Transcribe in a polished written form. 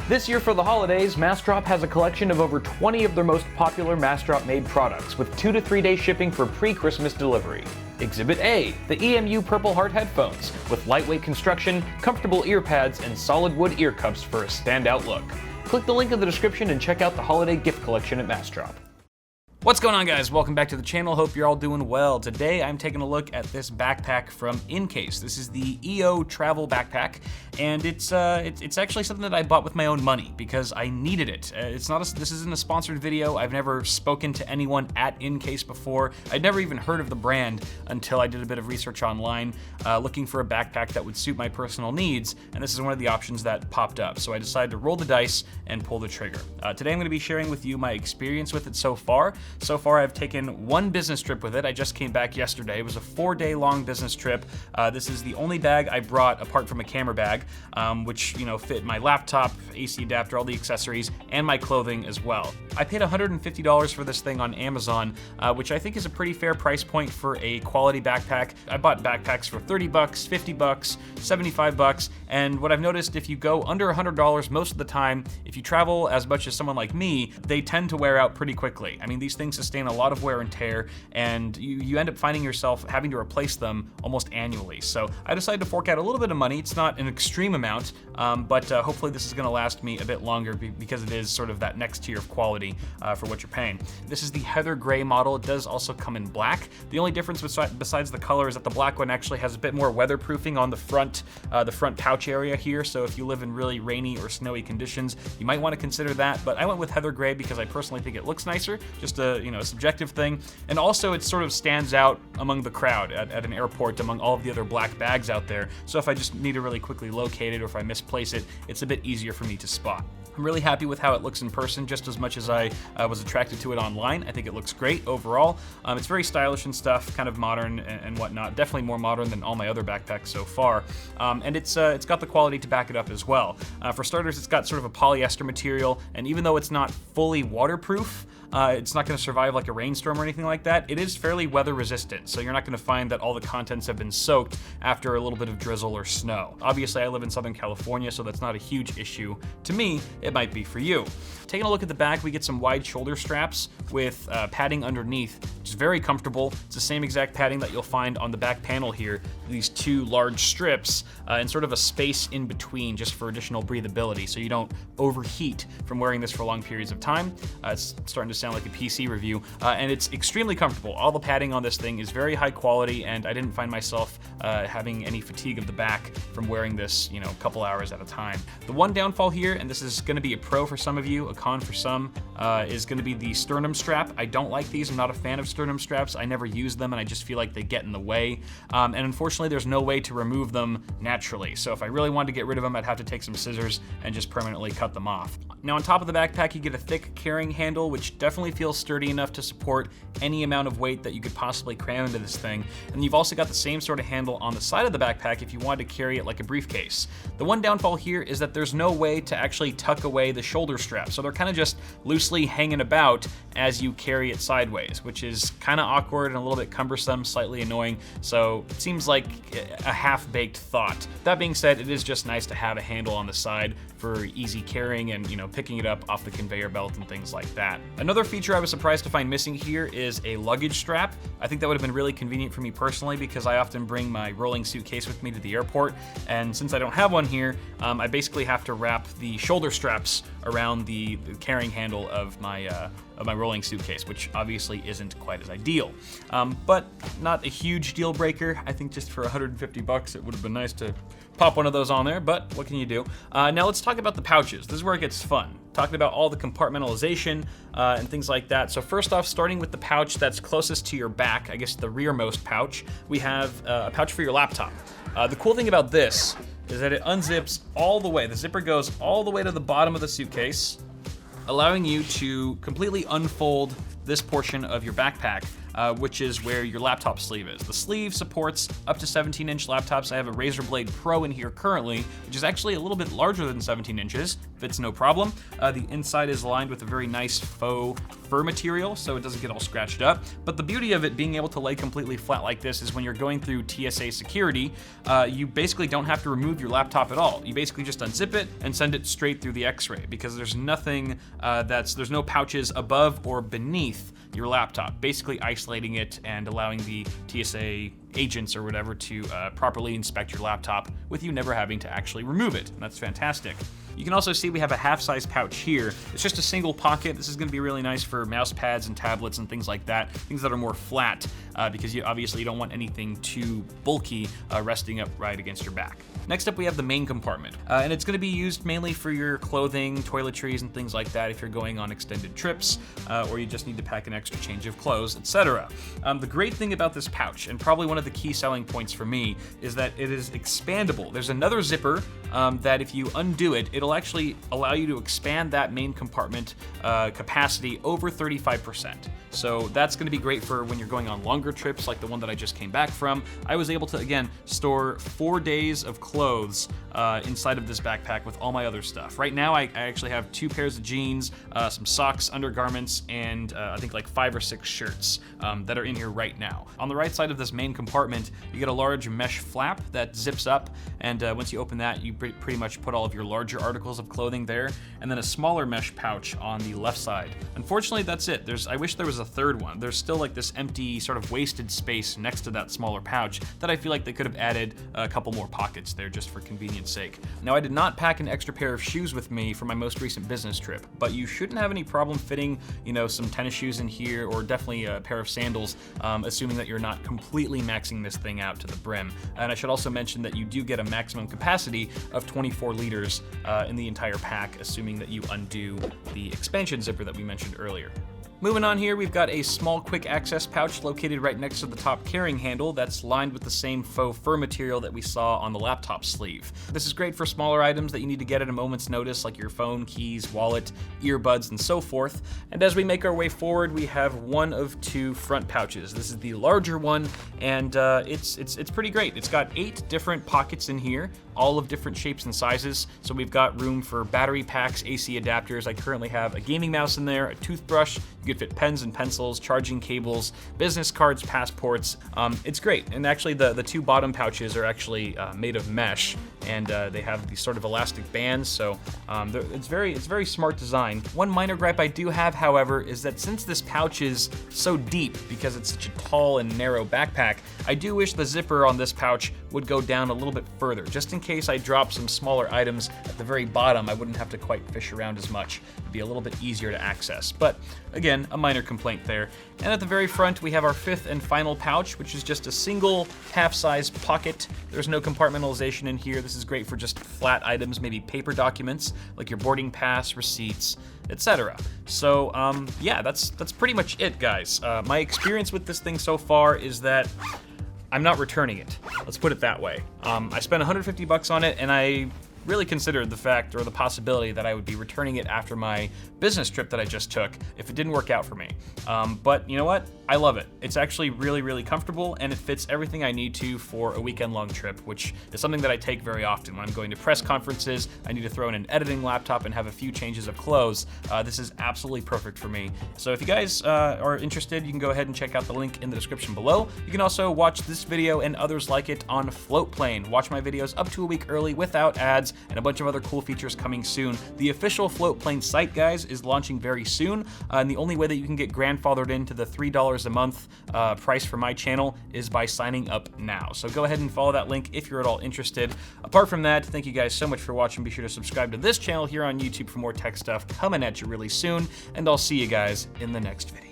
This year for the holidays, Massdrop has a collection of over 20 of their most popular Massdrop made products with 2 to 3 day shipping for pre-Christmas delivery. Exhibit A, the EMU Purple Heart headphones with lightweight construction, comfortable ear pads, and solid wood ear cups for a standout look. Click the link in the description and check out the holiday gift collection at Massdrop. What's going on, guys? Welcome back to the channel. Hope you're all doing well. Today I'm taking a look at this backpack from Incase. This is the EO travel backpack, and it's actually something that I bought with my own money because I needed it. This isn't a sponsored video. I've never spoken to anyone at Incase before. I'd never even heard of the brand until I did a bit of research online, looking for a backpack that would suit my personal needs, and this is one of the options that popped up. So I decided to roll the dice and pull the trigger. Today I'm going to be sharing with you my experience with it so far. So far, I've taken one business trip with it. I just came back yesterday. It was a 4-day long business trip. This is the only bag I brought apart from a camera bag, which fit my laptop, AC adapter, all the accessories, and my clothing as well. I paid $150 for this thing on Amazon, which I think is a pretty fair price point for a quality backpack. I bought backpacks for $30, $50, $75, and what I've noticed, if you go under $100 most of the time, if you travel as much as someone like me, they tend to wear out pretty quickly. I mean, these things sustain a lot of wear and tear, and you end up finding yourself having to replace them almost annually. So I decided to fork out a little bit of money. It's not an extreme amount, but hopefully this is going to last me a bit longer because it is sort of that next tier of quality for what you're paying. This is the heather gray model. It does also come in black. The only difference besides the color is that the black one actually has a bit more weatherproofing on the front pouch area here. So if you live in really rainy or snowy conditions, you might want to consider that. But I went with heather gray because I personally think it looks nicer. Just a subjective thing, and also it sort of stands out among the crowd at an airport among all of the other black bags out there. So if I just need to really quickly locate it, or if I misplace it, it's a bit easier for me to spot. I'm really happy with how it looks in person, just as much as I was attracted to it online. I think it looks great overall. It's very stylish and stuff, kind of modern and whatnot. Definitely more modern than all my other backpacks so far. And it's got the quality to back it up as well. For starters, it's got sort of a polyester material, and even though it's not fully waterproof, it's not going to survive like a rainstorm or anything like that. It is fairly weather resistant, so you're not going to find that all the contents have been soaked after a little bit of drizzle or snow. Obviously, I live in Southern California, so that's not a huge issue. To me, it might be for you. Taking a look at the back, we get some wide shoulder straps with padding underneath, which is very comfortable. It's the same exact padding that you'll find on the back panel here, these two large strips, and sort of a space in between just for additional breathability, so you don't overheat from wearing this for long periods of time. It's starting to sound like a PC review, and it's extremely comfortable. All the padding on this thing is very high quality, and I didn't find myself having any fatigue of the back from wearing this, a couple hours at a time. The one downfall here, and this is going to be a pro for some of you, a con for some, is going to be the sternum strap. I don't like these. I'm not a fan of sternum straps. I never use them, and I just feel like they get in the way. And unfortunately, there's no way to remove them naturally. So if I really wanted to get rid of them, I'd have to take some scissors and just permanently cut them off. Now, on top of the backpack, you get a thick carrying handle, which definitely feels sturdy enough to support any amount of weight that you could possibly cram into this thing. And you've also got the same sort of handle on the side of the backpack if you wanted to carry it like a briefcase. The one downfall here is that there's no way to actually tuck away the shoulder strap, so they're kind of just loosely hanging about as you carry it sideways, which is kind of awkward and a little bit cumbersome, slightly annoying, so it seems like a half-baked thought. That being said, it is just nice to have a handle on the side for easy carrying and picking it up off the conveyor belt and things like that. Another feature I was surprised to find missing here is a luggage strap. I think that would have been really convenient for me personally because I often bring my rolling suitcase with me to the airport, and since I don't have one here, I basically have to wrap the shoulder straps around the carrying handle of my rolling suitcase, which obviously isn't quite as ideal. But not a huge deal breaker. I think just for $150, it would have been nice to pop one of those on there, but what can you do? Now let's talk about the pouches. This is where it gets fun. Talking about all the compartmentalization and things like that. So first off, starting with the pouch that's closest to your back, I guess the rearmost pouch, we have a pouch for your laptop. The cool thing about this is that it unzips all the way. The zipper goes all the way to the bottom of the suitcase, allowing you to completely unfold this portion of your backpack which is where your laptop sleeve is. The sleeve supports up to 17-inch laptops. I have a Razer Blade Pro in here currently, which is actually a little bit larger than 17 inches. Fits no problem. The inside is lined with a very nice faux fur material, so it doesn't get all scratched up. But the beauty of it being able to lay completely flat like this is when you're going through TSA security, you basically don't have to remove your laptop at all. You basically just unzip it and send it straight through the X-ray, because there's nothing there's no pouches above or beneath your laptop, basically isolating it and allowing the TSA agents or whatever to properly inspect your laptop with you never having to actually remove it. And that's fantastic. You can also see we have a half-size pouch here. It's just a single pocket. This is going to be really nice for mouse pads and tablets and things like that, things that are more flat, because you obviously don't want anything too bulky resting up right against your back. Next up, we have the main compartment, and it's going to be used mainly for your clothing, toiletries, and things like that if you're going on extended trips, or you just need to pack an extra change of clothes, etc. The great thing about this pouch, and probably one of the key selling points for me, is that it is expandable. There's another zipper that if you undo it, it'll actually allow you to expand that main compartment capacity over 35%. So that's going to be great for when you're going on longer trips like the one that I just came back from. I was able to, again, store 4 days of clothes inside of this backpack with all my other stuff. Right now, I actually have 2 pairs of jeans, some socks, undergarments, and I think like 5 or 6 shirts that are in here right now. On the right side of this main compartment, you get a large mesh flap that zips up, and once you open that, you pretty much put all of your larger articles of clothing there, and then a smaller mesh pouch on the left side. Unfortunately, that's it. I wish there was a third one. There's still like this empty sort of wasted space next to that smaller pouch that I feel like they could have added a couple more pockets there just for convenience sake. Now, I did not pack an extra pair of shoes with me for my most recent business trip, but you shouldn't have any problem fitting, some tennis shoes in here, or definitely a pair of sandals, assuming that you're not completely maxing this thing out to the brim. And I should also mention that you do get a maximum capacity of 24 liters in the entire pack, assuming that you undo the expansion zipper that we mentioned earlier. Moving on here, we've got a small quick access pouch located right next to the top carrying handle that's lined with the same faux fur material that we saw on the laptop sleeve. This is great for smaller items that you need to get at a moment's notice, like your phone, keys, wallet, earbuds, and so forth. And as we make our way forward, we have one of 2 front pouches. This is the larger one, and it's pretty great. It's got 8 different pockets in here, all of different shapes and sizes. So we've got room for battery packs, AC adapters. I currently have a gaming mouse in there, a toothbrush. You could fit pens and pencils, charging cables, business cards, passports. It's great. And actually the 2 bottom pouches are actually made of mesh, and they have these sort of elastic bands, so it's very smart design. One minor gripe I do have, however, is that since this pouch is so deep because it's such a tall and narrow backpack, I do wish the zipper on this pouch would go down a little bit further, just in case I drop some smaller items at the very bottom. I wouldn't have to quite fish around as much. It'd be a little bit easier to access. But again, a minor complaint there. And at the very front, we have our 5th and final pouch, which is just a single half-size pocket. There's no compartmentalization in here. This is great for just flat items, maybe paper documents, like your boarding pass, receipts, etc. So yeah, that's pretty much it, guys. My experience with this thing so far is that I'm not returning it. Let's put it that way. I spent 150 bucks on it, and I really considered the fact or the possibility that I would be returning it after my business trip that I just took if it didn't work out for me. But you know what? I love it. It's actually really, really comfortable, and it fits everything I need to for a weekend-long trip, which is something that I take very often. When I'm going to press conferences, I need to throw in an editing laptop and have a few changes of clothes. This is absolutely perfect for me. So if you guys are interested, you can go ahead and check out the link in the description below. You can also watch this video and others like it on FLOATPLANE. Watch my videos up to a week early without ads, and a bunch of other cool features coming soon. The official FLOATPLANE site, guys, is launching very soon, and the only way that you can get grandfathered into the $3 a month price for my channel is by signing up now. So go ahead and follow that link if you're at all interested. Apart from that, thank you guys so much for watching. Be sure to subscribe to this channel here on YouTube for more tech stuff coming at you really soon, and I'll see you guys in the next video.